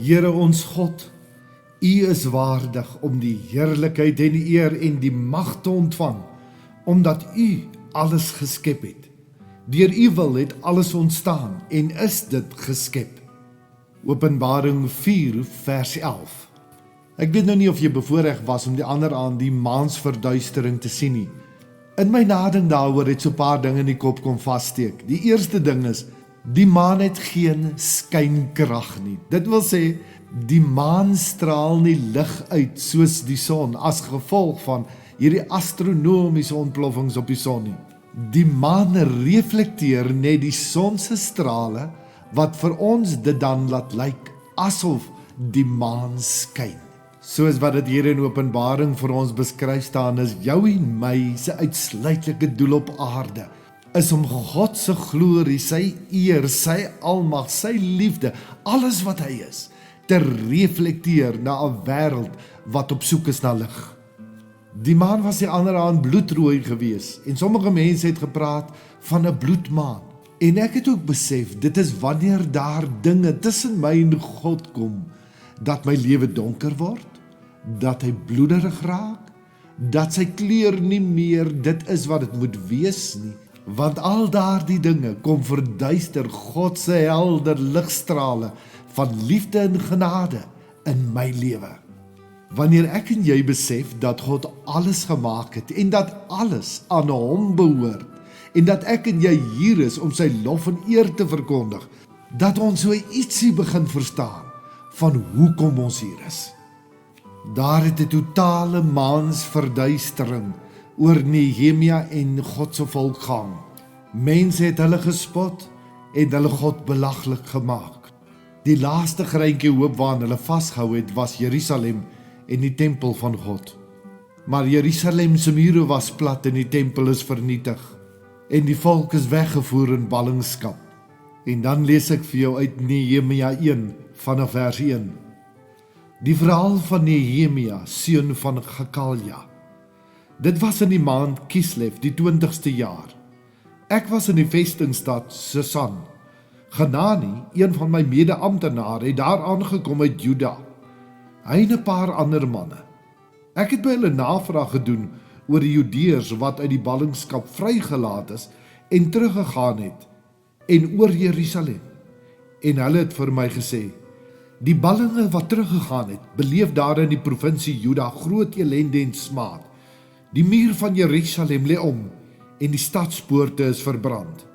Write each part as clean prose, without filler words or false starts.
Here ons God, U is waardig om die heerlikheid en die eer en die mag te ontvang, omdat U alles geskep het. Deur U wil het alles ontstaan en is dit geskep. Openbaring 4 vers 11. Ek weet nou nie of jy bevoorreg was om die ander aand die maansverduistering te sien nie. In my nadink daaroor het so 'n paar dinge in die kop kom vassteek. Die eerste ding is, die maan het geen skynkrag nie. Dit wil sê, die maan straal nie lig uit soos die son as gevolg van hierdie astronomiese ontploffings op die son nie. Die maan reflekteer net die son se strale wat vir ons dit dan laat lyk asof die maan skyn. Soos wat dit hier in Openbaring vir ons beskryf staan, is jou en my se uitsluitlike doel op aarde is om God se glorie, sy eer, sy almag, sy liefde, alles wat hy is, te reflekteer na 'n wêreld wat op soek is na lig. Die maan was die ander aand bloedrooi gewees en sommige mense het gepraat van 'n bloedmaan. En ek het ook besef, dit is wanneer daar dinge tussen my en God kom, dat my lewe donker word, dat hy bloederig raak, dat sy kleur nie meer dit is wat dit moet wees nie, want al daardie dinge kom verduister God se helder ligstrale van liefde en genade in my lewe. Wanneer ek en jy besef dat God alles gemaak het en dat alles aan hom behoort en dat ek en jy hier is om sy lof en eer te verkondig, dat ons so ietsie begin verstaan van hoekom ons hier is. Daar het 'n totale maansverduistering oor Nehemia en God se volk gaan. Mense het hulle gespot en hulle God belaglik gemaak. Die laaste greintjie hoop waaraan hulle vasgehou het, was Jerusalem en die tempel van God. Maar Jerusalem se mure was plat en die tempel is vernietig en die volk is weggevoer in ballingskap. En dan lees ek vir jou uit Nehemia 1 vanaf vers 1. Die verhaal van Nehemia, seun van Gekalja. Dit was in die maand Kislev, die 20ste jaar. Ek was in die vestingstad Susan. Hanani, een van my mede-amptenare, het daar aangekom uit Juda. Hy en 'n paar ander manne. Ek het by hulle navraag gedoen oor die Judeërs wat uit die ballingskap vrygelaat is en teruggegaan het, en oor Jerusalem. En hulle het vir my gesê, die ballinge wat teruggegaan het, beleef daar in die provinsie Juda groot elende en smaad. Die muur van Jerusalem lê om en die stadspoorte is verbrand.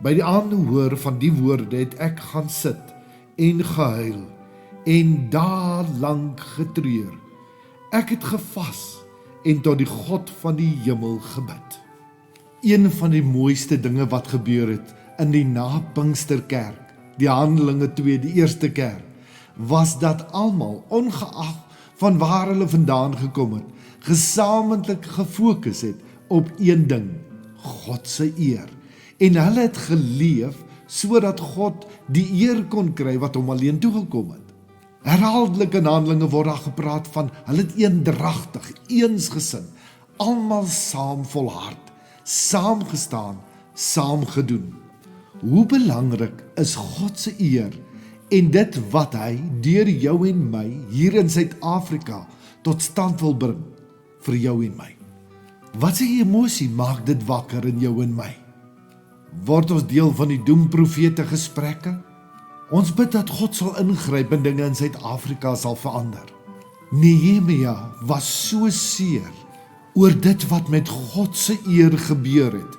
By die aanhoor van die woorde het ek gaan sit en gehuil en daar lank getreur. Ek het gevas en tot die God van die hemel gebid. Een van die mooiste dinge wat gebeur het in die na-Pinksterkerk, die Handelinge 2, die eerste kerk, was dat almal, ongeag van waar hulle vandaan gekom het, gesamentlik gefokus het op een ding, God se eer. En hulle het geleef sodat God die eer kon kry wat hom alleen toegekom het. Herhaaldelik in Handelinge word daar gepraat van hulle het eendragtig, eensgesin, almal saam volhard, saam gestaan, saam gedoen. Hoe belangrik is God se eer en dit wat hy deur jou en my hier in Suid-Afrika tot stand wil bring vir jou en my. Wat se emosie maak dit wakker in jou en my? Word ons deel van die doemprofete gesprekke? Ons bid dat God sal ingryp en dinge in Suid-Afrika sal verander. Nehemia was so seer oor dit wat met God se eer gebeur het,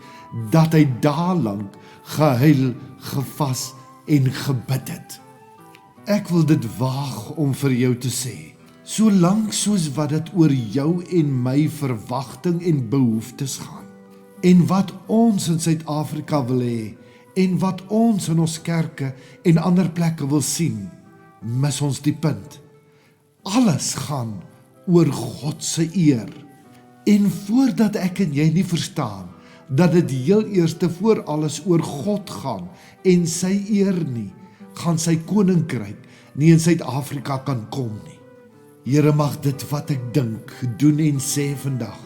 dat hy daarlank gehuil, gevas en gebid het. Ek wil dit waag om vir jou te sê, solank soos wat dit oor jou en my verwagting en behoeftes gaan, en wat ons in Suid-Afrika wil hê, en wat ons in ons kerke en ander plekke wil sien, mis ons die punt. Alles gaan oor God se eer. En voordat ek en jy nie verstaan dat dit heel eerste voor alles oor God gaan en sy eer nie, gaan sy koninkryk nie in Suid-Afrika kan kom nie. Here, mag dit wat ek dink, doen en sê vandag,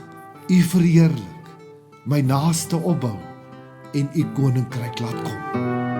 U verheerlik, my naaste opbou en U koninkryk laat kom.